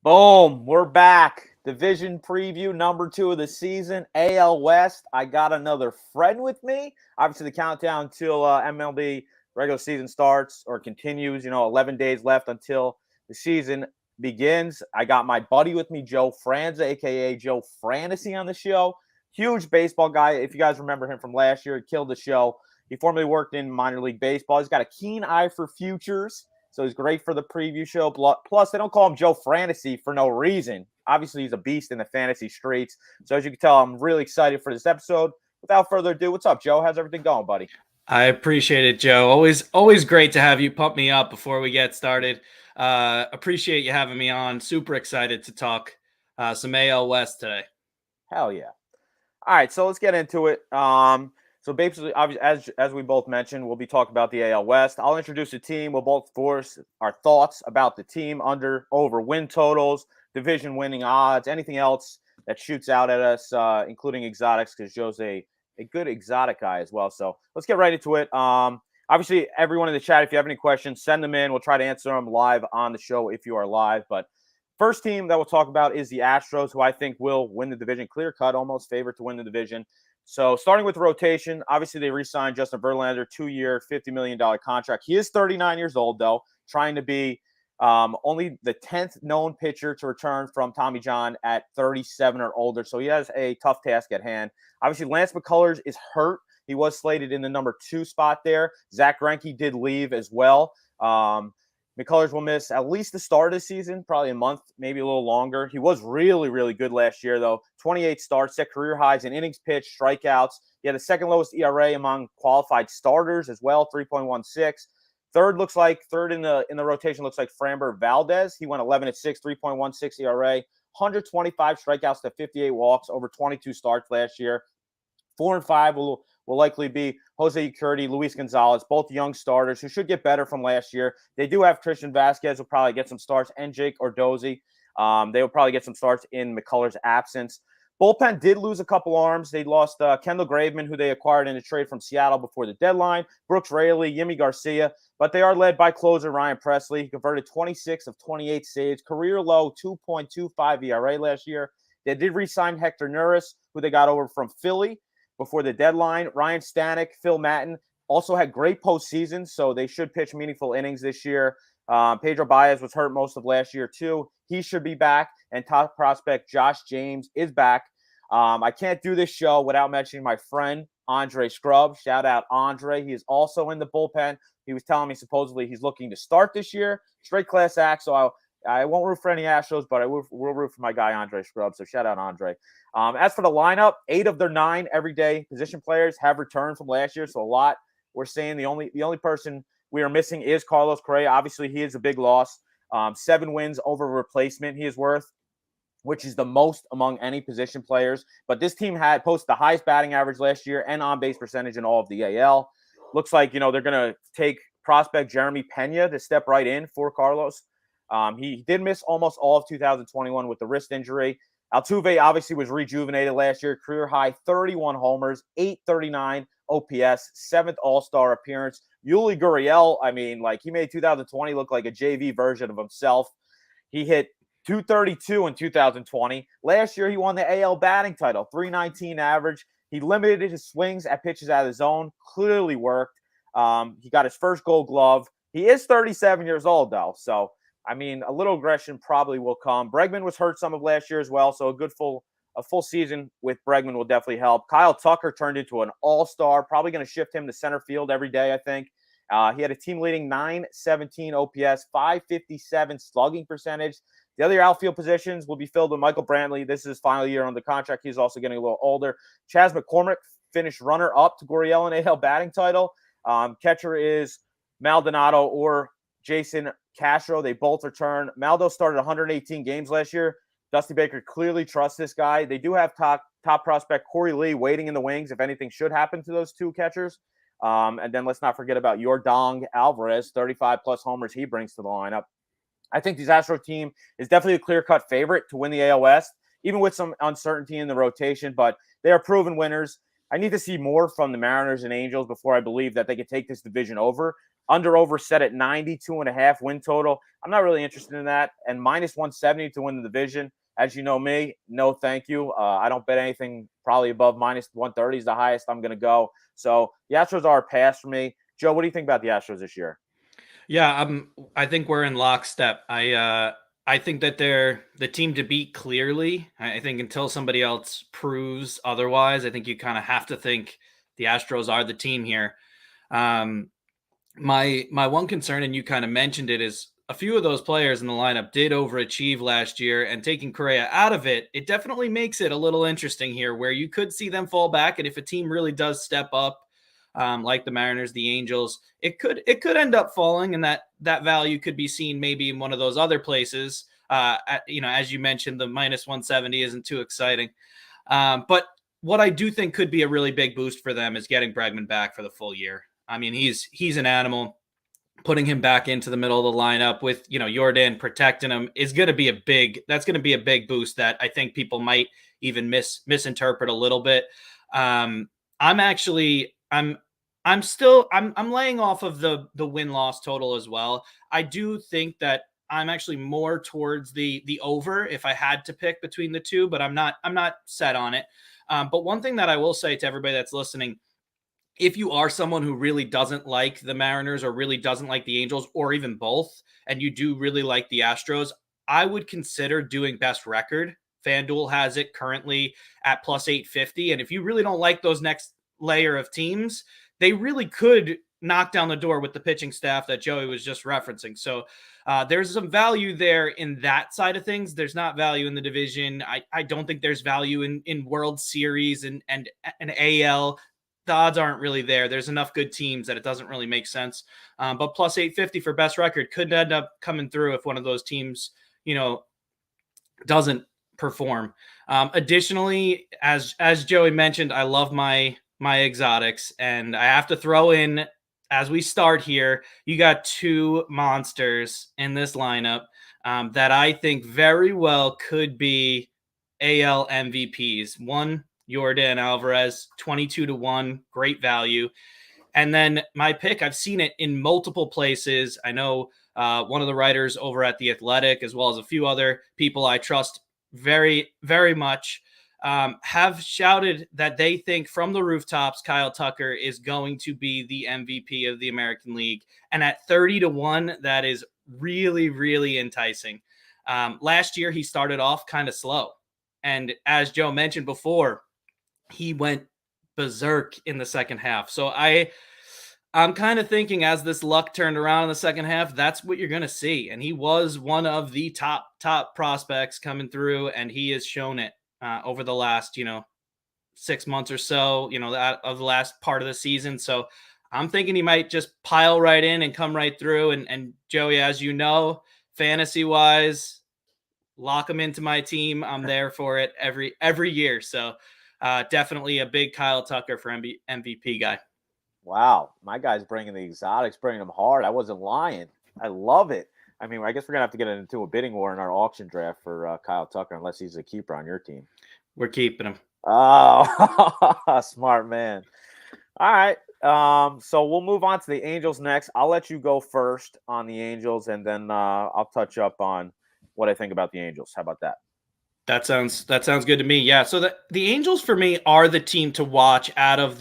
Boom, we're back. Division preview number 2 of the season, AL West. I got another friend with me. Obviously, the countdown till MLB regular season starts or continues. 11 days left until the season begins. I got my buddy with me, Joe Franza, a.k.a. Joe Frantasy, on the show. Huge baseball guy. If you guys remember him from last year, he killed the show. He formerly worked in minor league baseball. He's got a keen eye for futures. So he's great for the preview show. Plus, they don't call him Joe Frantasy for no reason. Obviously, he's a beast in the fantasy streets. So as you can tell, I'm really excited for this episode. Without further ado, what's up, Joe? How's everything going, buddy? I appreciate it, Joe. Always great to have you pump me up before we get started. Appreciate you having me on. Super excited to talk some AL West today. Hell yeah. All right, so let's get into it. So basically, as we both mentioned, we'll be talking about the AL West. I'll introduce the team. We'll both voice our thoughts about the team, under, over, win totals, division winning odds, anything else that shoots out at us, including exotics, because Joe's a good exotic guy as well. So let's get right into it. Obviously, everyone in the chat, if you have any questions, send them in. We'll try to answer them live on the show if you are live. But first team that we'll talk about is the Astros, who I think will win the division. Clear cut, almost favorite to win the division. So starting with the rotation, obviously they re-signed Justin Verlander, 2-year, $50 million contract. He is 39 years old, though, trying to be only the 10th known pitcher to return from Tommy John at 37 or older. So he has a tough task at hand. Obviously, Lance McCullers is hurt. He was slated in the number 2 spot there. Zach Greinke did leave as well. McCullers will miss at least the start of the season, probably a month, maybe a little longer. He was really, really good last year, though. 28 starts, set career highs in innings pitched, strikeouts. He had the second lowest ERA among qualified starters as well, 3.16. Third in the rotation looks like Framber Valdez. He went 11-6, 3.16 ERA, 125 strikeouts to 58 walks over 22 starts last year. 4 and 5 will likely be Jose Urquidy, Luis Gonzalez, both young starters who should get better from last year. They do have Christian Vasquez, who will probably get some starts, and Jake Odorizzi. They will probably get some starts in McCullers' absence. Bullpen did lose a couple arms. They lost Kendall Graveman, who they acquired in a trade from Seattle before the deadline, Brooks Raley, Yimi Garcia, but they are led by closer Ryan Presley. He converted 26 of 28 saves, career low 2.25 ERA last year. They did re-sign Hector Neris, who they got over from Philly before the deadline. Ryan Stanek, Phil Maton also had great postseasons, so they should pitch meaningful innings this year. Pedro Baez was hurt most of last year, too. He should be back, and top prospect Josh James is back. I can't do this show without mentioning my friend, Andre Scrub. Shout out, Andre. He is also in the bullpen. He was telling me supposedly he's looking to start this year. Straight class act, so I won't root for any Astros, but I will root for my guy, Andre Scrub. So shout out, Andre. As for the lineup, 8 of their 9 everyday position players have returned from last year, so a lot. We're saying the only person we are missing is Carlos Correa. Obviously, he is a big loss. 7 wins over replacement he is worth, which is the most among any position players. But this team had posted the highest batting average last year and on-base percentage in all of the AL. Looks like, they're going to take prospect Jeremy Pena to step right in for Carlos. He did miss almost all of 2021 with the wrist injury. Altuve obviously was rejuvenated last year. Career high 31 homers, 839 OPS, 7th All-Star appearance. Yuli Gurriel, he made 2020 look like a JV version of himself. He hit 232 in 2020. Last year, he won the AL batting title, 319 average. He limited his swings at pitches out of the zone. Clearly worked. He got his first Gold Glove. He is 37 years old, though, so a little aggression probably will come. Bregman was hurt some of last year as well, so a full season with Bregman will definitely help. Kyle Tucker turned into an all-star, probably going to shift him to center field every day, I think. He had a team-leading 917 OPS, 557 slugging percentage. The other outfield positions will be filled with Michael Brantley. This is his final year on the contract. He's also getting a little older. Chas McCormick finished runner-up to Gurriel in AL batting title. Catcher is Maldonado or Jason Castro. They both return. Maldo started 118 games last year. Dusty Baker clearly trusts this guy. They do have top prospect Corey Lee waiting in the wings if anything should happen to those two catchers. And then let's not forget about Yordan Alvarez, 35-plus homers he brings to the lineup. I think this Astro team is definitely a clear-cut favorite to win the AL West, even with some uncertainty in the rotation, but they are proven winners. I need to see more from the Mariners and Angels before I believe that they could take this division over. Under over set at 92.5 win total. I'm not really interested in that. And minus 170 to win the division. As you know me, no thank you. I don't bet anything probably above minus 130 is the highest I'm going to go. So the Astros are a pass for me. Joe, what do you think about the Astros this year? Yeah, I think we're in lockstep. I think that they're the team to beat clearly. I think until somebody else proves otherwise, I think you kind of have to think the Astros are the team here. My one concern, and you kind of mentioned it, is a few of those players in the lineup did overachieve last year, and taking Correa out of it, it definitely makes it a little interesting here, where you could see them fall back, and if a team really does step up, like the Mariners, the Angels, it could end up falling, and that value could be seen maybe in one of those other places. As you mentioned, the minus 170 isn't too exciting, but what I do think could be a really big boost for them is getting Bregman back for the full year. I mean, he's an animal. Putting him back into the middle of the lineup with, Jordan protecting him is going to be that's going to be a big boost that I think people might even misinterpret a little bit. I'm laying off of the win-loss total as well. I do think that I'm actually more towards the over if I had to pick between the two, but I'm not set on it. But one thing that I will say to everybody that's listening, if you are someone who really doesn't like the Mariners or really doesn't like the Angels or even both, and you do really like the Astros, I would consider doing best record. FanDuel has it currently at plus 850. And if you really don't like those next layer of teams, they really could knock down the door with the pitching staff that Joey was just referencing. So there's some value there in that side of things. There's not value in the division. I don't think there's value in World Series and an AL. The odds aren't really there. There's enough good teams that it doesn't really make sense. But plus 850 for best record could end up coming through if one of those teams, doesn't perform. Additionally, as Joey mentioned, I love my exotics, and I have to throw in, as we start here, you got two monsters in this lineup that I think very well could be AL MVPs. One, Jordan Alvarez, 22-1, great value. And then my pick, I've seen it in multiple places. I know one of the writers over at The Athletic, as well as a few other people I trust very, very much, have shouted that they think from the rooftops Kyle Tucker is going to be the MVP of the American League. And at 30-1, that is really, really enticing. Last year, he started off kind of slow. And as Joe mentioned before, he went berserk in the second half. So I'm kind of thinking as this luck turned around in the second half, that's what you're going to see. And he was one of the top prospects coming through, and he has shown it over the last, 6 months or so, of the last part of the season. So I'm thinking he might just pile right in and come right through. And Joey, as you know, fantasy wise, lock him into my team. I'm there for it every year. So definitely a big Kyle Tucker for MVP guy. Wow, my guy's bringing the exotics, bringing them hard. I wasn't lying. I love it. I mean, I guess we're going to have to get into a bidding war in our auction draft for Kyle Tucker, unless he's a keeper on your team. We're keeping him. Oh, smart man. All right. So we'll move on to the Angels next. I'll let you go first on the Angels, and then I'll touch up on what I think about the Angels. How about that? That sounds good to me. Yeah. So the Angels for me are the team to watch out of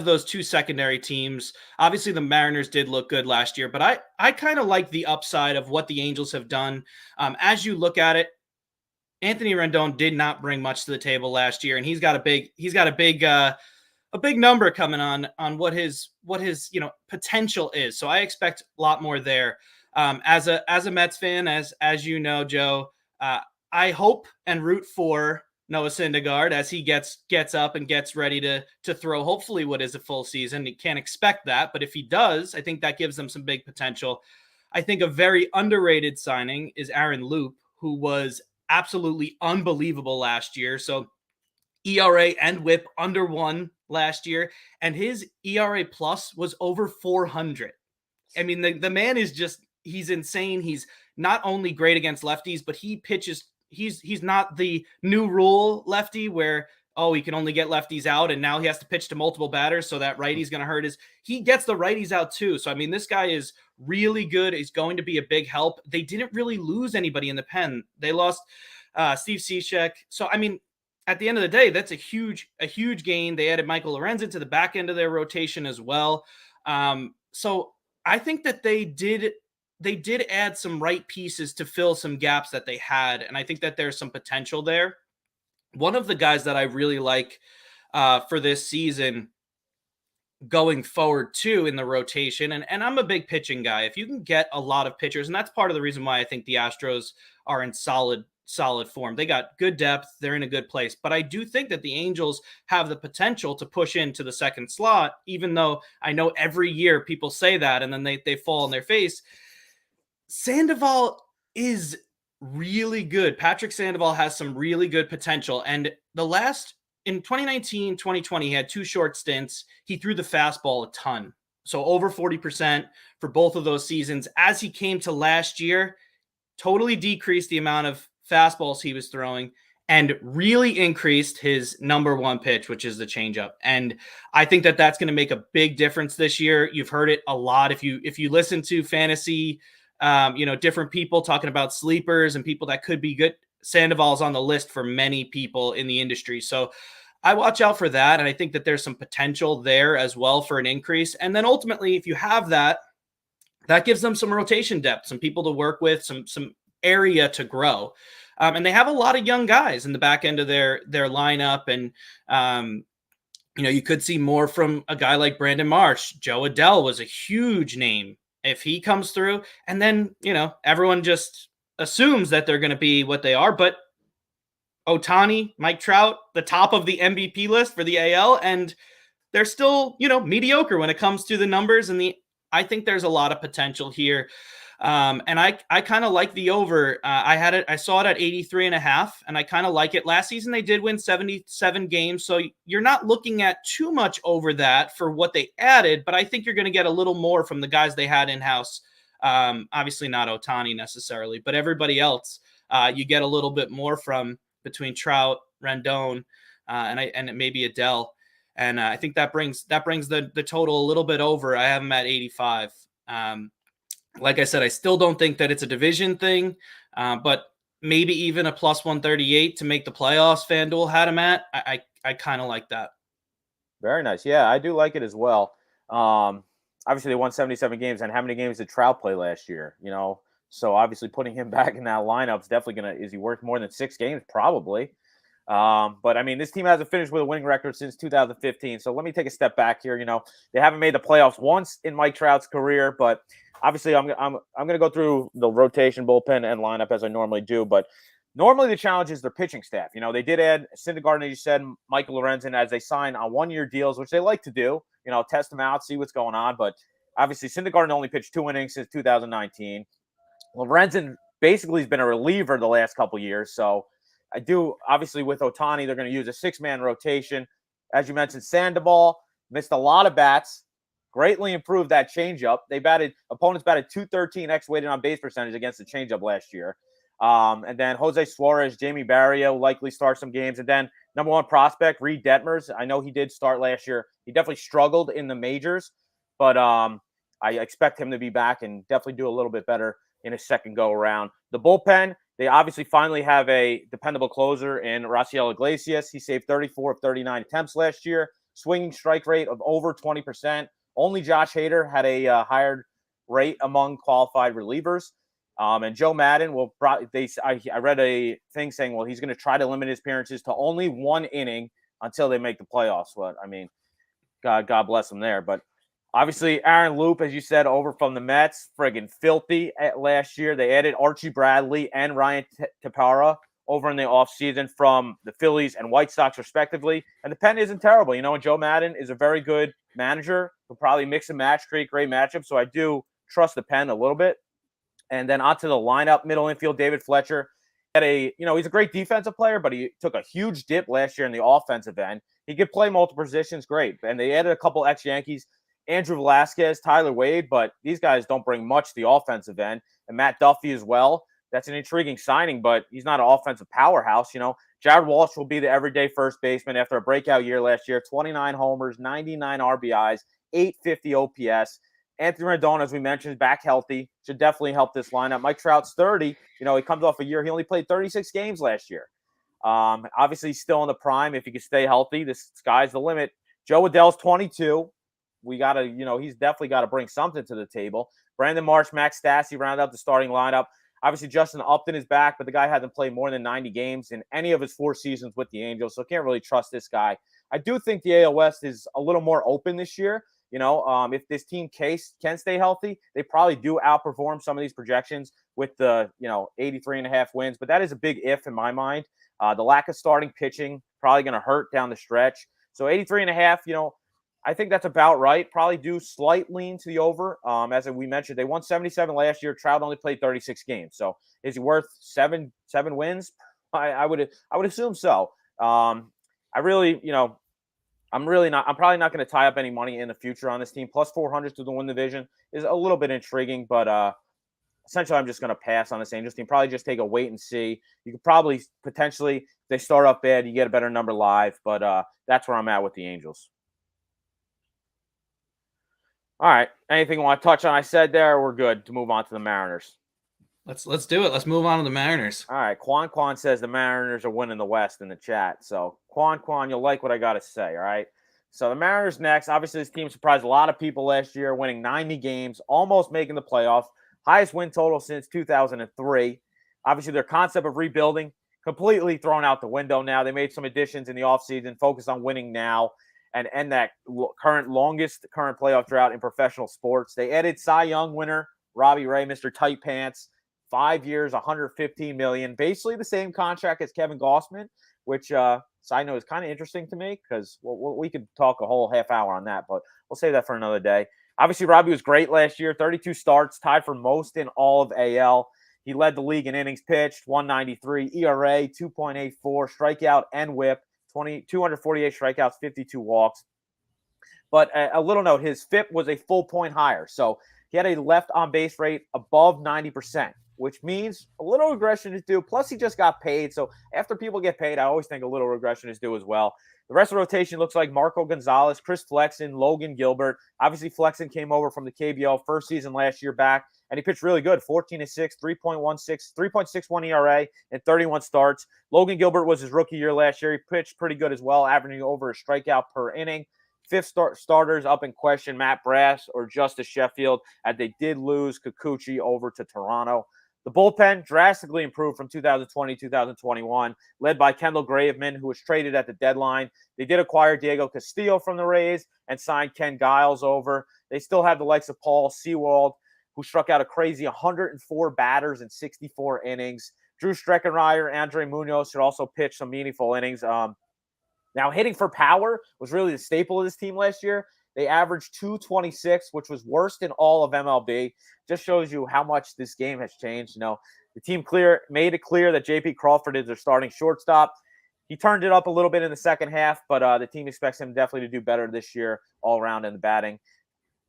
those two secondary teams. Obviously, the Mariners did look good last year, but I kind of like the upside of what the Angels have done. As you look at it, Anthony Rendon did not bring much to the table last year, and he's got a big number coming on what his potential is. So I expect a lot more there. As a Mets fan, as you know, Joe, I hope and root for Noah Syndergaard as he gets up and gets ready to throw hopefully what is a full season. You can't expect that, but if he does, I think that gives them some big potential. I think a very underrated signing is Aaron Loop, who was absolutely unbelievable last year. So ERA and WHIP under 1 last year, and his ERA plus was over 400. I mean, the man is he's insane. He's not only great against lefties, but he pitches. He's not the new rule lefty where oh, he can only get lefties out, and now he has to pitch to multiple batters, so that righty's going to hurt he gets the righties out too. So, I mean, this guy is really good. He's going to be a big help. They didn't really lose anybody in the pen. They lost Steve Cishek. So, I mean, at the end of the day, that's a huge gain. They added Michael Lorenzen to the back end of their rotation as well. So I think that they did add some right pieces to fill some gaps that they had. And I think that there's some potential there. One of the guys that I really like for this season going forward too in the rotation, and I'm a big pitching guy. If you can get a lot of pitchers, and that's part of the reason why I think the Astros are in solid form. They got good depth. They're in a good place. But I do think that the Angels have the potential to push into the second slot, even though I know every year people say that and then they fall on their face. Sandoval is really good. Patrick Sandoval has some really good potential. And in 2019, 2020, he had 2 short stints. He threw the fastball a ton. So over 40% for both of those seasons. As he came to last year, totally decreased the amount of fastballs he was throwing and really increased his number one pitch, which is the changeup. And I think that that's going to make a big difference this year. You've heard it a lot. If you listen to fantasy, different people talking about sleepers and people that could be good, Sandoval's on the list for many people in the industry. So I watch out for that. And I think that there's some potential there as well for an increase. And then ultimately, if you have that gives them some rotation depth, some people to work with, some area to grow. And they have a lot of young guys in the back end of their lineup. And, you could see more from a guy like Brandon Marsh. Joe Adell was a huge name if he comes through. And then, everyone just assumes that they're going to be what they are. But Ohtani, Mike Trout, the top of the MVP list for the AL. And they're still, mediocre when it comes to the numbers. And I think there's a lot of potential here. And I kind of like the over. I saw it at 83.5, and I kind of like it. Last season, they did win 77 games. So you're not looking at too much over that for what they added, but I think you're going to get a little more from the guys they had in-house. Obviously not Ohtani necessarily, but everybody else, you get a little bit more from between Trout, Rendon, and maybe Adele. And I think that brings the total a little bit over. I have them at 85. Like I said, I still don't think that it's a division thing, but maybe even a plus 138 to make the playoffs. FanDuel had him at. I kind of like that. Very nice. Yeah, I do like it as well. Obviously, they won 77 games, and how many games did Trout play last year? So obviously putting him back in that lineup is definitely is he worth more than 6 games? Probably. But I mean, this team hasn't finished with a winning record since 2015. So let me take a step back here. They haven't made the playoffs once in Mike Trout's career, but obviously I'm going to go through the rotation, bullpen, and lineup as I normally do. But normally the challenge is their pitching staff. They did add Syndergaard, as you said, Michael Lorenzen as they sign on 1-year deals, which they like to do. Test them out, see what's going on. But obviously Syndergaard only pitched 2 innings since 2019. Lorenzen basically has been a reliever the last couple years. So I do, obviously, with Ohtani, they're going to use a 6-man rotation. As you mentioned, Sandoval missed a lot of bats, greatly improved that changeup. Opponents batted .213 x-weighted on base percentage against the changeup last year. And then Jose Suarez, Jamie Barria will likely start some games. And then number 1 prospect, Reed Detmers. I know he did start last year. He definitely struggled in the majors, but I expect him to be back and definitely do a little bit better in his second go-around. The bullpen, they obviously finally have a dependable closer in Raciel Iglesias. He saved 34 of 39 attempts last year, swinging strike rate of over 20%. Only Josh Hader had a higher rate among qualified relievers. And Joe Madden will probably, I read a thing saying, well, he's going to try to limit his appearances to only 1 inning until they make the playoffs. But I mean, God bless him there. But obviously, Aaron Loop, as you said, over from the Mets, friggin' filthy last year. They added Archie Bradley and Ryan Tepera over in the offseason from the Phillies and White Sox, respectively. And the pen isn't terrible. And Joe Madden is a very good manager. He'll probably mix and match, create great matchups. So I do trust the pen a little bit. And then onto the lineup, middle infield, David Fletcher. He's a great defensive player, but he took a huge dip last year in the offensive end. He could play multiple positions, great. And they added a couple ex-Yankees, Andrew Velasquez, Tyler Wade, but these guys don't bring much to the offensive end. And Matt Duffy as well. That's an intriguing signing, but he's not an offensive powerhouse. Jared Walsh will be the everyday first baseman after a breakout year last year. 29 homers, 99 RBIs, 850 OPS. Anthony Rendon, as we mentioned, is back healthy. Should definitely help this lineup. Mike Trout's 30. He comes off a year. He only played 36 games last year. Obviously, he's still in the prime. If he can stay healthy, the sky's the limit. Joe Adell's 22. We got to, he's definitely got to bring something to the table. Brandon Marsh, Max Stassi round out the starting lineup. Obviously, Justin Upton is back, but the guy hasn't played more than 90 games in any of his 4 seasons with the Angels, so can't really trust this guy. I do think the AL West is a little more open this year. If this team can stay healthy, they probably do outperform some of these projections with the, 83.5 wins. But that is a big if in my mind. The lack of starting pitching probably going to hurt down the stretch. So 83.5, I think that's about right. Probably do slight lean to the over. As we mentioned, they won 77 last year. Trout only played 36 games. So is he worth seven wins? I would assume so. I'm probably not going to tie up any money in the future on this team. Plus 400 to the win division is a little bit intriguing, but essentially I'm just going to pass on this Angels team. Probably just take a wait and see. You could probably potentially, if they start up bad, you get a better number live, but that's where I'm at with the Angels. All right. Anything you want to touch on? I said there, we're good to move on to the Mariners. Let's do it. Let's move on to the Mariners. All right. Quan says the Mariners are winning the West in the chat. So Quan, you'll like what I got to say. All right. So the Mariners next. Obviously, this team surprised a lot of people last year, winning 90 games, almost making the playoffs. Highest win total since 2003. Obviously, their concept of rebuilding completely thrown out the window now. They made some additions in the offseason, focused on winning now, and end that longest playoff drought in professional sports. They added Cy Young winner Robbie Ray, Mr. Tight Pants, 5 years, $115 million, basically the same contract as Kevin Gausman, which side note is kind of interesting to me because we could talk a whole half hour on that, but we'll save that for another day. Obviously, Robbie was great last year, 32 starts, tied for most in all of AL. He led the league in innings pitched, 193, ERA, 2.84, strikeout and whip, 248 strikeouts, 52 walks. But a little note, his FIP was a full point higher. So he had a left on base rate above 90%, which means a little regression is due. Plus, he just got paid. So after people get paid, I always think a little regression is due as well. The rest of the rotation looks like Marco Gonzalez, Chris Flexen, Logan Gilbert. Obviously, Flexen came over from the KBO first season last year back, and he pitched really good, 14-6, 3.61 ERA, and 31 starts. Logan Gilbert was his rookie year last year. He pitched pretty good as well, averaging over a strikeout per inning. Fifth starters up in question, Matt Brass or Justice Sheffield, as they did lose Kikuchi over to Toronto. The bullpen drastically improved from 2020-2021, led by Kendall Graveman, who was traded at the deadline. They did acquire Diego Castillo from the Rays and signed Ken Giles over. They still have the likes of Paul Sewald, who struck out a crazy 104 batters in 64 innings. Drew Streckenrider, Andre Munoz should also pitch some meaningful innings. Now, hitting for power was really the staple of this team last year. They averaged 226, which was worst in all of MLB. Just shows you how much this game has changed. The team made it clear that J.P. Crawford is their starting shortstop. He turned it up a little bit in the second half, but the team expects him definitely to do better this year all around in the batting.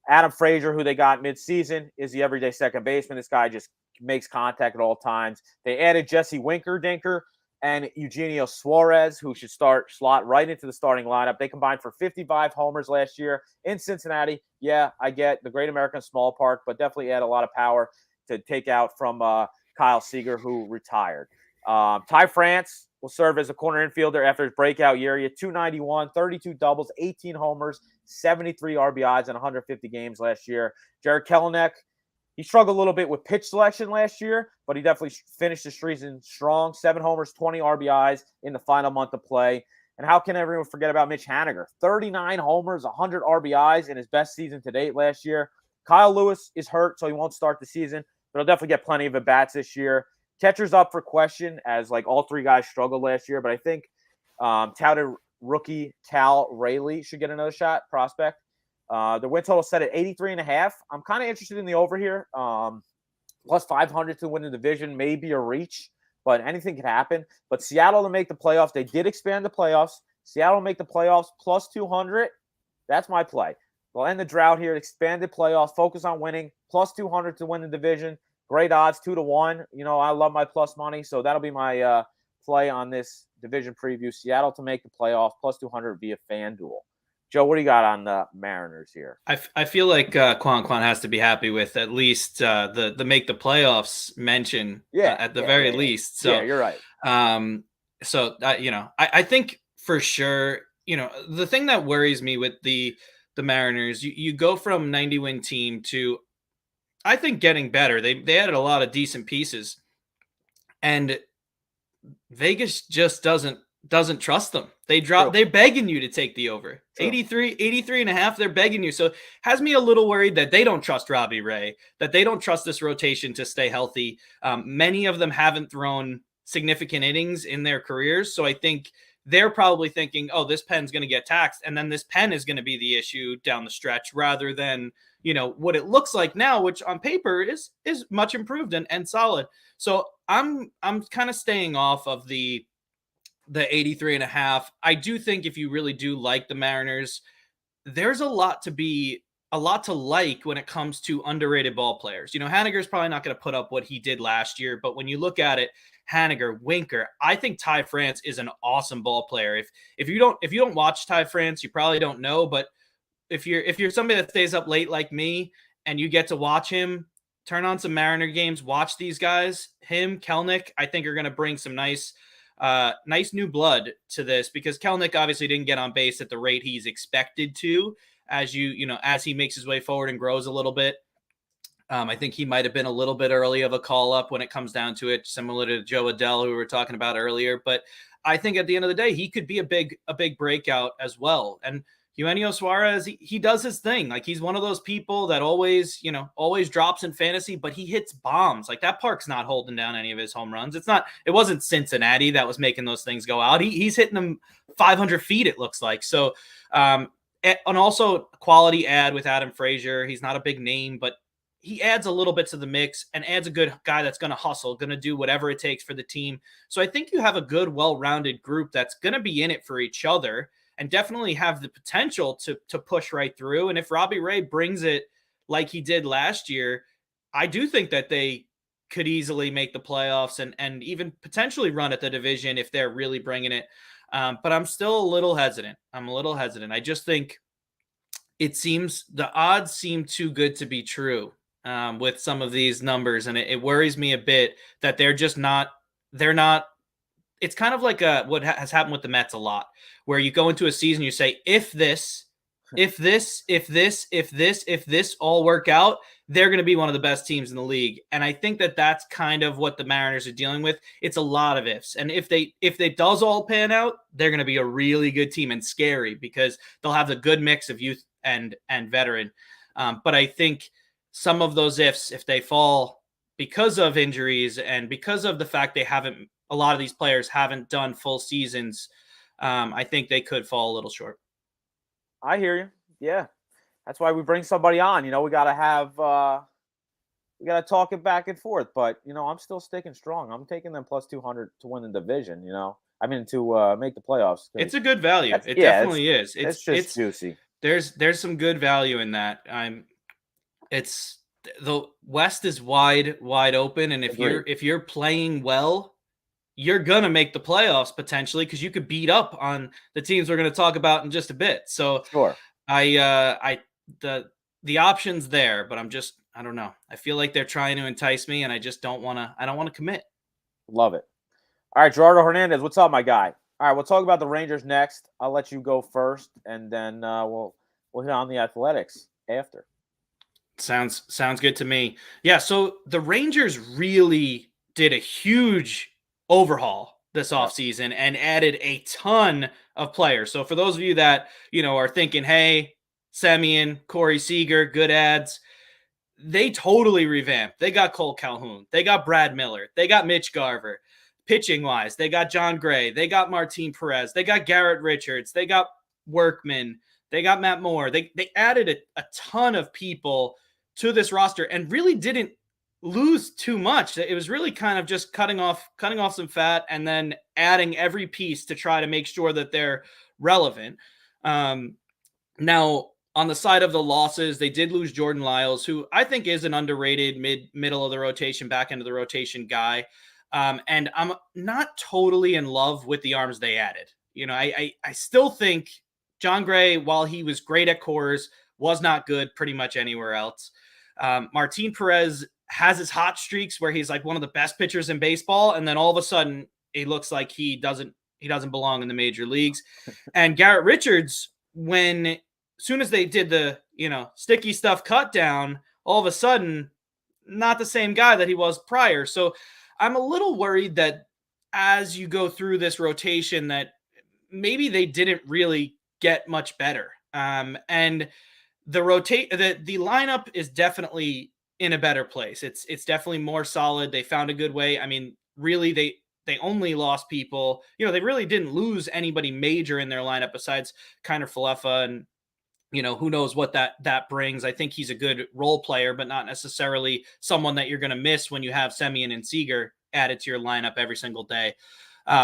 Adam Frazier, who they got midseason, is the everyday second baseman. This guy just makes contact at all times. They added Jesse Winker-Dinker and Eugenio Suarez, who should slot right into the starting lineup. They combined for 55 homers last year in Cincinnati. Yeah, I get the Great American Small Park, but definitely add a lot of power to take out from Kyle Seager, who retired. Ty France will serve as a corner infielder after his breakout year. He had 291, 32 doubles, 18 homers, 73 RBIs in 150 games last year. Jared Kelenic, he struggled a little bit with pitch selection last year, but he definitely finished the season strong. 7 homers, 20 RBIs in the final month of play. And how can everyone forget about Mitch Haniger? 39 homers, 100 RBIs in his best season to date last year. Kyle Lewis is hurt, so he won't start the season, but he'll definitely get plenty of at-bats this year. Catcher's up for question, as all 3 guys struggled last year, but I think touted rookie Cal Rayleigh should get another shot, prospect. The win total set at 83.5. I'm kind of interested in the over here. Plus 500 to win the division may be a reach, but anything can happen. But Seattle to make the playoffs. They did expand the playoffs. Seattle to make the playoffs plus 200. That's my play. They'll end the drought here. Expanded playoffs. Focus on winning. Plus 200 to win the division. Great odds, 2-1. I love my plus money, so that'll be my play on this division preview. Seattle to make the playoffs, plus 200 via FanDuel. Joe, what do you got on the Mariners here? I feel like Quan has to be happy with at least the make the playoffs mention at the very least. So yeah, you're right. I think for sure, the thing that worries me with the Mariners, you go from 90-win team to, I think, getting better. They added a lot of decent pieces, and Vegas just doesn't trust them. They're begging you to take the over. 83 and a half, they're begging you. So has me a little worried that they don't trust Robbie Ray, that they don't trust this rotation to stay healthy. Many of them haven't thrown significant innings in their careers. So I think they're probably thinking, oh, this pen's going to get taxed. And then this pen is going to be the issue down the stretch rather than, what it looks like now, which on paper is much improved and solid. So I'm kind of staying off of the 83 and a half. I do think if you really do like the Mariners, there's a lot to like when it comes to underrated ball players. Haniger's probably not going to put up what he did last year, but when you look at it, Haniger, Winker, I think Ty France is an awesome ball player. If you don't watch Ty France, you probably don't know, but if you're somebody that stays up late like me and you get to watch him, turn on some Mariner games, watch these guys, him, Kelnick, I think are going to bring some nice new blood to this, because Kelnick obviously didn't get on base at the rate he's expected to as he makes his way forward and grows a little bit. I think he might have been a little bit early of a call up when it comes down to it, similar to Joe Adell, who we were talking about earlier. But I think at the end of the day, he could be a big breakout as well. And Eugenio Suarez, he does his thing. Like, he's one of those people that always drops in fantasy, but he hits bombs. Like, that park's not holding down any of his home runs. It wasn't Cincinnati that was making those things go out. He's hitting them 500 feet, it looks like. So, and also quality add with Adam Frazier. He's not a big name, but he adds a little bit to the mix and adds a good guy that's going to hustle, going to do whatever it takes for the team. So I think you have a good, well-rounded group that's going to be in it for each other and definitely have the potential to push right through. And if Robbie Ray brings it like he did last year, I do think that they could easily make the playoffs and even potentially run at the division if they're really bringing it. But I'm still a little hesitant. I just think it seems the odds seem too good to be true with some of these numbers. And it worries me a bit that they're not. It's kind of like what has happened with the Mets a lot, where you go into a season, you say, if this all work out, they're going to be one of the best teams in the league. And I think that that's kind of what the Mariners are dealing with. It's a lot of ifs. And if they does all pan out, they're going to be a really good team and scary because they'll have the good mix of youth and veteran. But I think some of those ifs, if they fall because of injuries and because of the fact a lot of these players haven't done full seasons, I think they could fall a little short. I hear you. Yeah. That's why we bring somebody on. We got to talk it back and forth. But, I'm still sticking strong. I'm taking them plus 200 to win the division, to make the playoffs. It's a good value. It definitely is. It's just juicy. There's some good value in that. The West is wide open. And if you're playing well, you're going to make the playoffs potentially, because you could beat up on the teams we're going to talk about in just a bit. So sure. The option's there, but I don't know. I feel like they're trying to entice me and I just don't want to commit. Love it. All right, Gerardo Hernandez, what's up, my guy? All right, we'll talk about the Rangers next. I'll let you go first, and then we'll hit on the Athletics after. Sounds good to me. Yeah, so the Rangers really did a huge overhaul this offseason and added a ton of players. So for those of you that, are thinking, hey, Semien, Corey Seager, good ads, they totally revamped. They got Cole Calhoun. They got Brad Miller. They got Mitch Garver. Pitching-wise, they got John Gray. They got Martin Perez. They got Garrett Richards. They got Workman. They got Matt Moore. They added a ton of people to this roster and really didn't lose too much. It was really kind of just cutting off some fat and then adding every piece to try to make sure that they're relevant. Now, on the side of the losses, they did lose Jordan Lyles, who I think is an underrated middle of the rotation, back end of the rotation guy. And I'm not totally in love with the arms they added. I still think John Gray, while he was great at Coors, was not good pretty much anywhere else. Martin Perez has his hot streaks where he's like one of the best pitchers in baseball, and then all of a sudden it looks like he doesn't belong in the major leagues. And Garrett Richards, when soon as they did the sticky stuff cut down, all of a sudden not the same guy that he was prior. So I'm a little worried that as you go through this rotation that maybe they didn't really get much better. And the lineup is definitely in a better place. It's definitely more solid. They found a good way. I mean, really, they only lost people. They really didn't lose anybody major in their lineup besides Kiner Falefa, and who knows what that brings. I think he's a good role player, but not necessarily someone that you're going to miss when you have Semien and Seager added to your lineup every single day.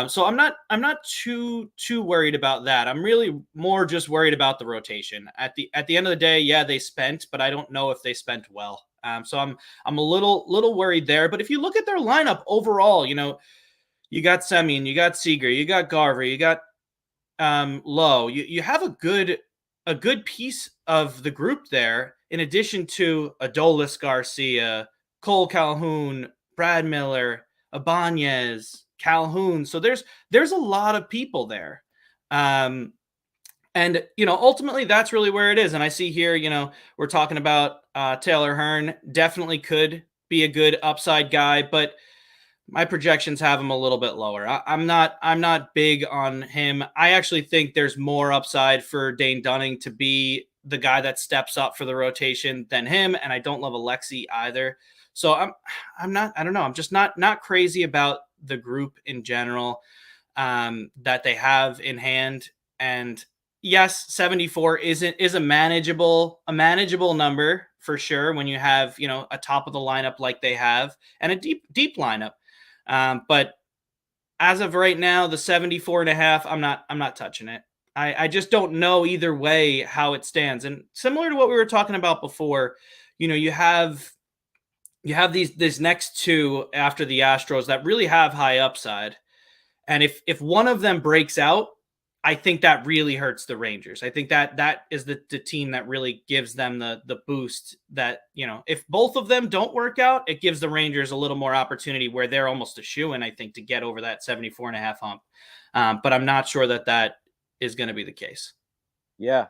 So I'm not too worried about that. I'm really more just worried about the rotation. At the end of the day, yeah, they spent, but I don't know if they spent well. So I'm a little worried there. But if you look at their lineup overall, you got Semien, you got Seager, you got Garver, you got Lowe. You have a good piece of the group there, in addition to Adolis Garcia, Cole Calhoun, Brad Miller, Ibanez, Calhoun. So there's a lot of people there. And ultimately that's really where it is. And I see here, we're talking about Taylor Hearn. Definitely could be a good upside guy, but my projections have him a little bit lower. I'm not big on him. I actually think there's more upside for Dane Dunning to be the guy that steps up for the rotation than him. And I don't love Alexi either. So I don't know. I'm just not crazy about the group in general that they have in hand. And yes, 74 is a manageable number for sure when you have, a top of the lineup like they have and a deep lineup. But as of right now, the 74.5, I'm not touching it. I just don't know either way how it stands. And similar to what we were talking about before, you have these next two after the Astros that really have high upside. And if one of them breaks out, I think that really hurts the Rangers. I think that is the team that really gives them the boost that, if both of them don't work out, it gives the Rangers a little more opportunity where they're almost a shoo-in, I think, to get over that 74.5 hump. But I'm not sure that is going to be the case. Yeah.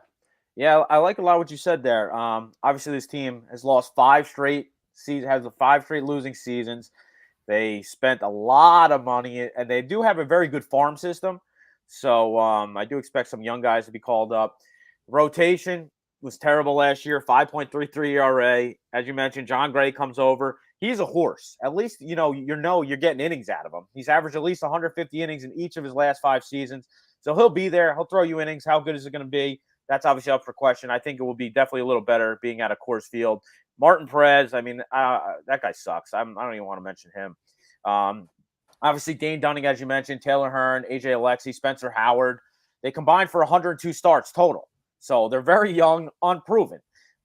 Yeah, I like a lot what you said there. Obviously, this team has lost 5 straight losing seasons. They spent a lot of money, and they do have a very good farm system. So I do expect some young guys to be called up. Rotation was terrible last year, 5.33 ERA. As you mentioned, John Gray comes over. He's a horse. At least, you're getting innings out of him. He's averaged at least 150 innings in each of his last 5 seasons. So he'll be there. He'll throw you innings. How good is it going to be? That's obviously up for question. I think it will be definitely a little better being at a Coors Field. Martin Perez, I mean, that guy sucks. I don't even want to mention him. Obviously, Dane Dunning, as you mentioned, Taylor Hearn, AJ Alexi, Spencer Howard. They combined for 102 starts total. So they're very young, unproven.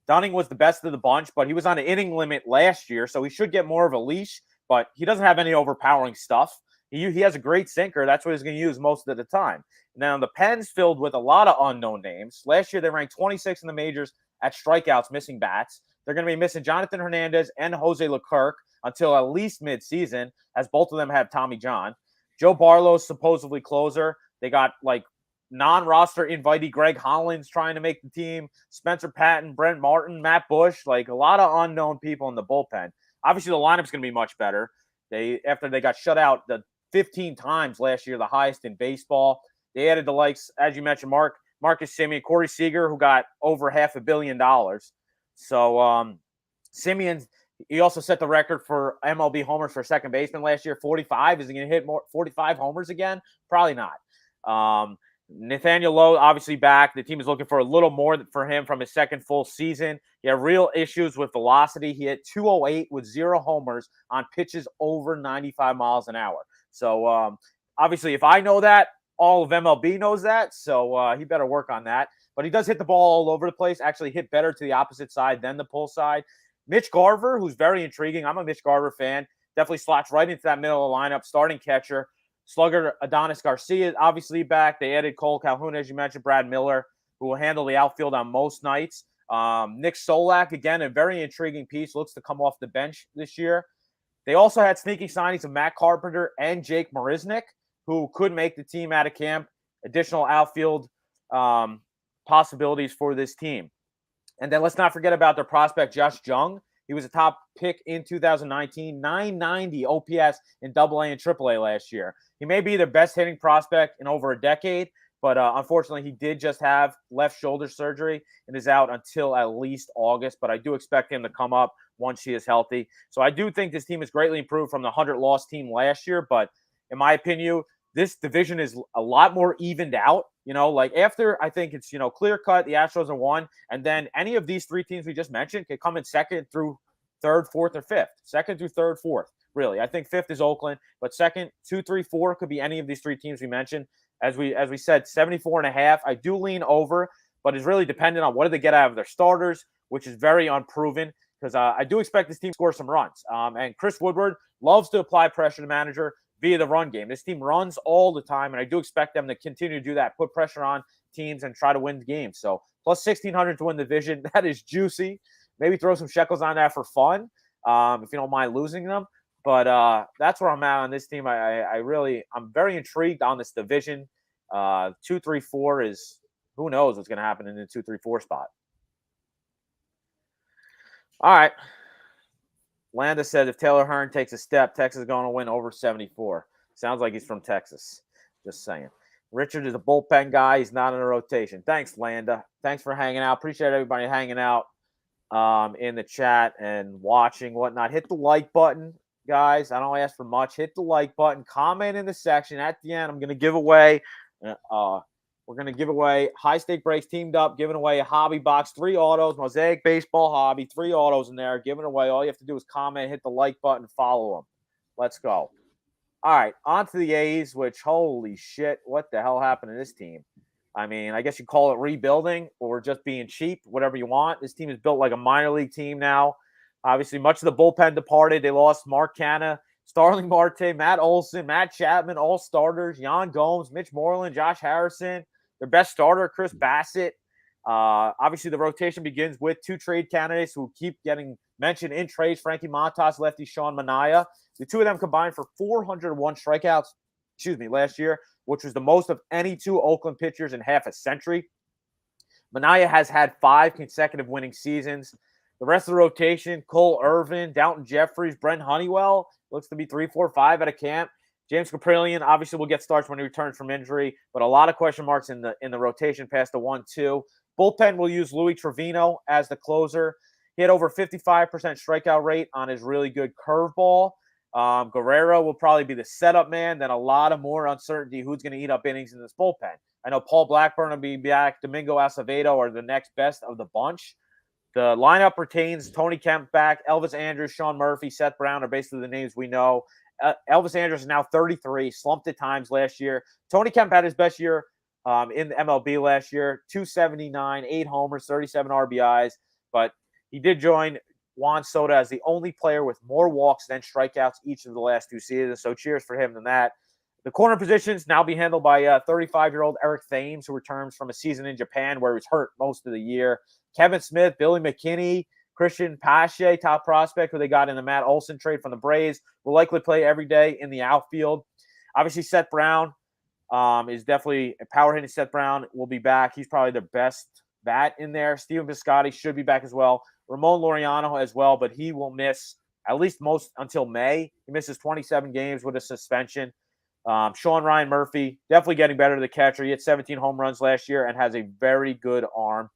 Dunning was the best of the bunch, but he was on an inning limit last year, so he should get more of a leash, but he doesn't have any overpowering stuff. He has a great sinker. That's what he's going to use most of the time. Now, the pen's filled with a lot of unknown names. Last year, they ranked 26 in the majors at strikeouts, missing bats. They're going to be missing Jonathan Hernandez and Jose Leclerc until at least midseason, as both of them have Tommy John. Joe Barlow's supposedly closer. They got non-roster invitee Greg Hollins trying to make the team. Spencer Patton, Brent Martin, Matt Bush, a lot of unknown people in the bullpen. Obviously, the lineup's going to be much better. After they got shut out the 15 times last year, the highest in baseball. They added the likes, as you mentioned, Marcus Semien, Corey Seager, who got over $500 million. So Semien, he also set the record for MLB homers for second baseman last year, 45. Is he going to hit 45 homers again? Probably not. Nathaniel Lowe, obviously back. The team is looking for a little more for him from his second full season. He had real issues with velocity. He hit 208 with 0 homers on pitches over 95 miles an hour. So obviously, if I know that, all of MLB knows that. So he better work on that. But he does hit the ball all over the place, actually hit better to the opposite side than the pull side. Mitch Garver, who's very intriguing. I'm a Mitch Garver fan. definitely slots right into that middle of the lineup. Starting catcher, slugger Adonis Garcia, obviously back. They added Cole Calhoun, as you mentioned, Brad Miller, who will handle the outfield on most nights. Nick Solak, again, a very intriguing piece, looks to come off the bench this year. They also had sneaky signings of Matt Carpenter and Jake Marisnick, who could make the team out of camp. Additional outfield possibilities for this team. And then let's not forget about their prospect, Josh Jung. He was a top pick in 2019, 990 OPS in AA and AAA last year. He may be their best hitting prospect in over a decade, but unfortunately, he did just have left shoulder surgery and is out until at least August. But I do expect him to come up once he is healthy. So I do think this team is greatly improved from the 100-loss team last year. But in my opinion, this division is a lot more evened out. Like after, I think it's, clear cut, the Astros are 1. And then any of these 3 teams we just mentioned can come in second through third, fourth, or fifth. Second through third, fourth, really. I think fifth is Oakland, but second, 2, 3, 4 could be any of these 3 teams we mentioned. As we said, 74.5. I do lean over, but it's really dependent on what do they get out of their starters, which is very unproven because I do expect this team to score some runs. And Chris Woodward loves to apply pressure to the manager via the run game. This team runs all the time, and I do expect them to continue to do that, put pressure on teams and try to win games. So plus 1,600 to win the division, that is juicy. Maybe throw some shekels on that for fun if you don't mind losing them. But that's where I'm at on this team. I'm very intrigued on this division. 2, 3, 4 is who knows what's going to happen in the 2, 3, 4 spot. All right. Landa said if Taylor Hearn takes a step, Texas is going to win over 74. Sounds like he's from Texas. Just saying. Richard is a bullpen guy. He's not in a rotation. Thanks, Landa. Thanks for hanging out. Appreciate everybody hanging out in the chat and watching, whatnot. Hit the like button, guys. I don't ask for much. Hit the like button. Comment in the section. At the end, I'm going to give away we're going to give away High Stake Breaks teamed up, giving away a hobby box, 3 autos, Mosaic Baseball Hobby, 3 autos in there, giving away. All you have to do is comment, hit the like button, follow them. Let's go. All right, on to the A's, which, holy shit, what the hell happened to this team? I mean, I guess you call it rebuilding or just being cheap, whatever you want. This team is built like a minor league team now. Obviously, much of the bullpen departed. They lost Mark Canha, Starling Marte, Matt Olson, Matt Chapman, all starters, Yan Gomes, Mitch Moreland, Josh Harrison. Their best starter, Chris Bassett. Obviously, the rotation begins with 2 trade candidates who keep getting mentioned in trades. Frankie Montas, lefty Sean Manaea. The 2 of them combined for 401 strikeouts, last year, which was the most of any 2 Oakland pitchers in half a century. Manaea has had 5 consecutive winning seasons. The rest of the rotation, Cole Irvin, Downton Jeffries, Brent Honeywell, looks to be 3, 4, 5 at a camp. James Caprillion obviously will get starts when he returns from injury, but a lot of question marks in the rotation past the 1-2. Bullpen will use Louis Trevino as the closer. He had over 55% strikeout rate on his really good curveball. Guerrero will probably be the setup man. Then a lot of more uncertainty who's going to eat up innings in this bullpen. I know Paul Blackburn will be back. Domingo Acevedo are the next best of the bunch. The lineup retains Tony Kemp back, Elvis Andrus, Sean Murphy, Seth Brown are basically the names we know. Elvis Andrus is now 33, slumped at times last year. Tony Kemp had his best year in the MLB last year, 279, 8 homers, 37 RBIs. But he did join Juan Soto as the only player with more walks than strikeouts each of the last 2 seasons. So cheers for him in that. The corner positions now be handled by 35-year-old Eric Thames, who returns from a season in Japan where he was hurt most of the year. Kevin Smith, Billy McKinney, Christian Pache, top prospect, who they got in the Matt Olson trade from the Braves, will likely play every day in the outfield. Obviously, Seth Brown is definitely a power hitting. Seth Brown will be back. He's probably the best bat in there. Steven Piscotty should be back as well. Ramon Laureano as well, but he will miss at least most until May. He misses 27 games with a suspension. Sean Ryan Murphy, definitely getting better to the catcher. He had 17 home runs last year and has a very good arm.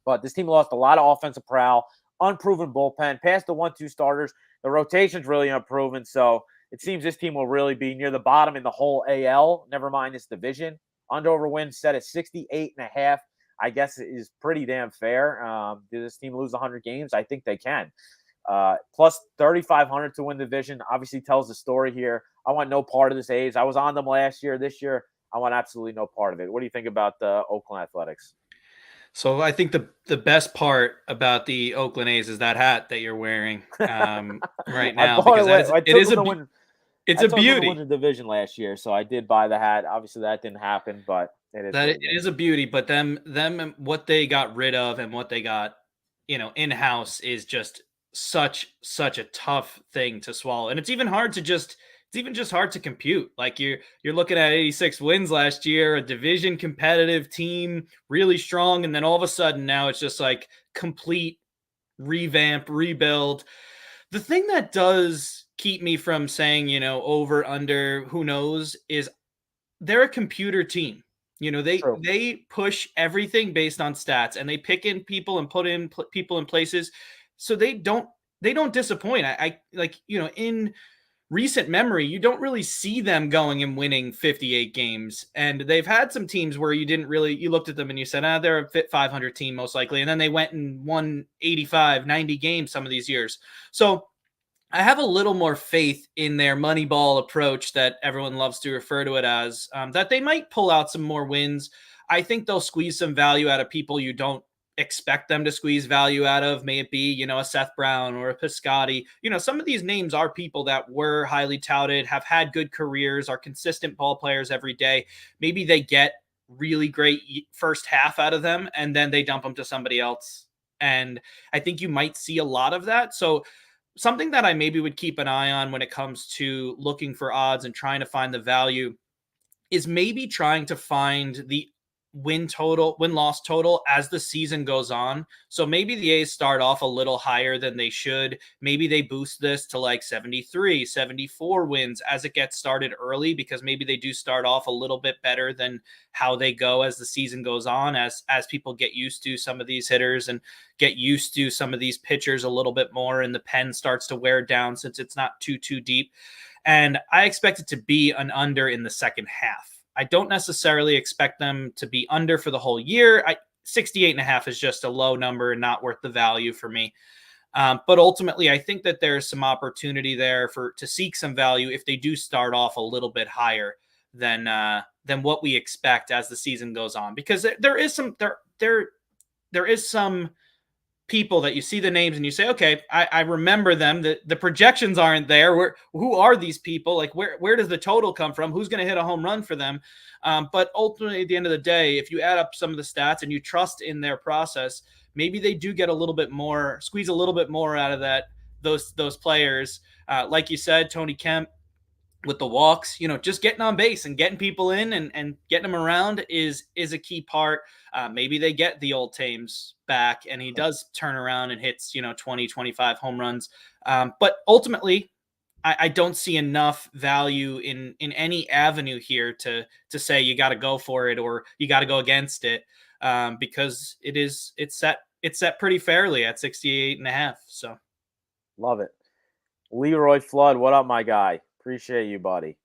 But this team lost a lot of offensive prowl, unproven bullpen, past the 1-2 starters. The rotation's really unproven, so it seems this team will really be near the bottom in the whole AL, never mind this division. Under-over win set at 68.5. I guess it is pretty damn fair. Did this team lose 100 games? I think they can. Plus 3,500 to win the division obviously tells the story here. I want no part of this A's. I was on them last year. This year, I want absolutely no part of it. What do you think about the Oakland Athletics? So I think the best part about the Oakland A's is that hat that you're wearing right I now, bought because it. I it took is them to win. it's I a took them to win beauty. the division last year, so I did buy the hat. Obviously, that didn't happen, but it is That what it it is. is a beauty, but them and what they got rid of and what they got, in house is just such a tough thing to swallow, and it's even just hard to compute. Like you're looking at 86 wins last year, a division competitive team, really strong, and then all of a sudden now it's just like complete revamp, rebuild. The thing that does keep me from saying, over, under, who knows, is they're a computer team. They True. they push everything based on stats, and they pick in people and put in people in places, so they don't disappoint. I like, in recent memory, you don't really see them going and winning 58 games. And they've had some teams where you looked at them and you said, they're a fit 500 team most likely. And then they went and won 85, 90 games some of these years. So I have a little more faith in their Moneyball approach that everyone loves to refer to it as, that they might pull out some more wins. I think they'll squeeze some value out of people you don't expect them to squeeze value out of. May it be, a Seth Brown or a Piscotty. Some of these names are people that were highly touted, have had good careers, are consistent ball players every day. Maybe they get really great first half out of them, and then they dump them to somebody else. And I think you might see a lot of that. So something that I maybe would keep an eye on when it comes to looking for odds and trying to find the value is maybe trying to find the win loss total as the season goes on. So maybe the A's start off a little higher than they should. Maybe they boost this to like 73, 74 wins as it gets started early, because maybe they do start off a little bit better than how they go as the season goes on, as people get used to some of these hitters and get used to some of these pitchers a little bit more, and the pen starts to wear down since it's not too deep. And I expect it to be an under in the second half. I don't necessarily expect them to be under for the whole year. 68.5 is just a low number and not worth the value for me. But ultimately, I think that there's some opportunity there to seek some value if they do start off a little bit higher than what we expect as the season goes on, because there is some people that you see the names and you say, okay, I remember them. The projections aren't there. Who are these people? Like, where does the total come from? Who's going to hit a home run for them? But ultimately, at the end of the day, if you add up some of the stats and you trust in their process, maybe they do get a little bit more, squeeze a little bit more out of those players. Like you said, Tony Kemp, with the walks, just getting on base and getting people in and getting them around is a key part. Maybe they get the old Thames back and he does turn around and hits, 20, 25 home runs. But ultimately, I don't see enough value in any avenue here to say you got to go for it or you got to go against it, because it's set pretty fairly at 68.5. So Love it. Leroy Flood, what up, my guy? Appreciate you, buddy.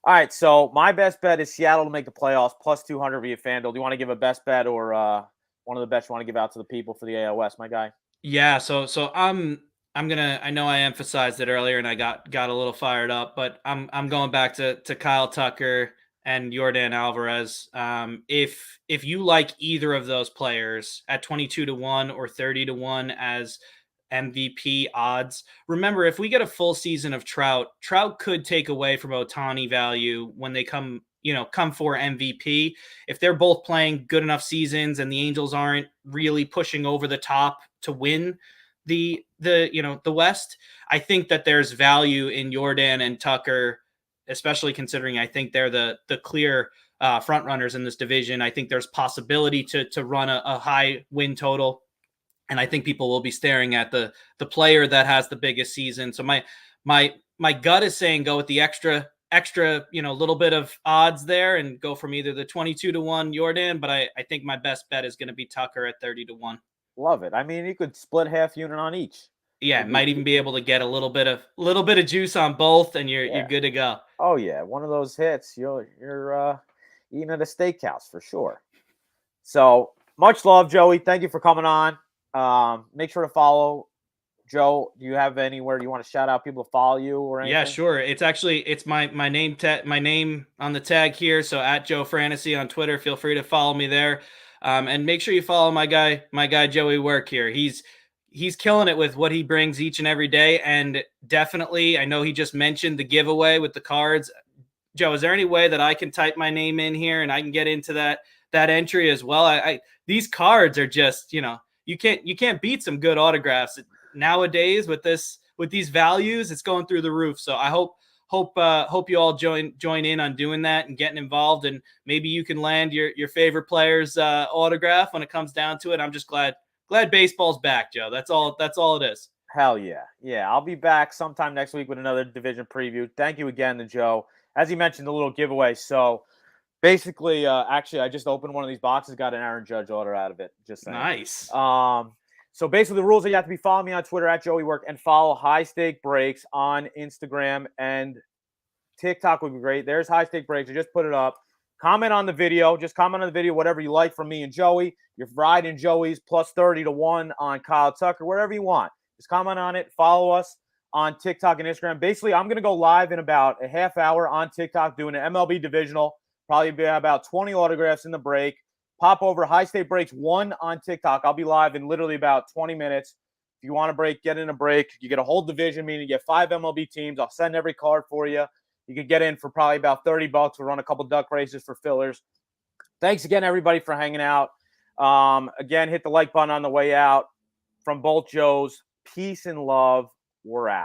All right, so my best bet is Seattle to make the playoffs, plus 200 via FanDuel. Do you want to give a best bet or one of the bets you want to give out to the people for the AL West, my guy? yeah, so I'm gonna. I know I emphasized it earlier, and I got a little fired up, but I'm going back to Kyle Tucker and Yordan Alvarez. If you like either of those players at 22-1 or 30-1 as MVP odds, remember, if we get a full season of Trout could take away from Ohtani value when they come for MVP. If they're both playing good enough seasons and the Angels aren't really pushing over the top to win the West, I think that there's value in Yordan and Tucker, especially considering I think they're the clear front runners in this division. I think there's possibility to run a high win total, and I think people will be staring at the player that has the biggest season. So my gut is saying go with the extra little bit of odds there and go from either the 22-1 Yordan, but I think my best bet is going to be Tucker at 30-1. Love it. I mean, you could split half unit on each. Yeah, might even be able to get a little bit of juice on both, and you're good to go. Oh yeah, one of those hits, you're eating at a steakhouse for sure. So much love, Joey. Thank you for coming on. Make sure to follow Joe. Do you have anywhere you want to shout out people to follow you or anything? Yeah, sure. It's my name my name on the tag here. So at Joe Frantasy on Twitter. Feel free to follow me there. And make sure you follow my guy Joey Work here. He's killing it with what he brings each and every day. And definitely, I know he just mentioned the giveaway with the cards. Joe, is there any way that I can type my name in here and I can get into that entry as well? I these cards are just, you can't beat some good autographs nowadays with these values. It's going through the roof. So I hope you all join in on doing that and getting involved, and maybe you can land your favorite player's autograph when it comes down to it. I'm just glad baseball's back, Joe. That's all it is. Hell yeah. Yeah, I'll be back sometime next week with another division preview. Thank you again to Joe. As he mentioned, the little giveaway. So basically, actually, I just opened one of these boxes, got an Aaron Judge order out of it. Just saying. Nice. So basically, the rules are you have to be following me on Twitter at Joey Work and follow High Stake Breaks on Instagram and TikTok would be great. There's High Stake Breaks. I just put it up. Comment on the video. Just comment on the video, whatever you like from me and Joey. You're riding Joey's plus 30 to 1 on Kyle Tucker, whatever you want. Just comment on it. Follow us on TikTok and Instagram. Basically, I'm going to go live in about a half hour on TikTok doing an MLB divisional. Probably be about 20 autographs in the break. Pop over High State Breaks 1 on TikTok. I'll be live in literally about 20 minutes. If you want a break, get in a break. You get a whole division, meaning you get 5 MLB teams. I'll send every card for you. You could get in for probably about $30. We'll run a couple duck races for fillers. Thanks again, everybody, for hanging out. Again, hit the like button on the way out. From both Joes, peace and love. We're out.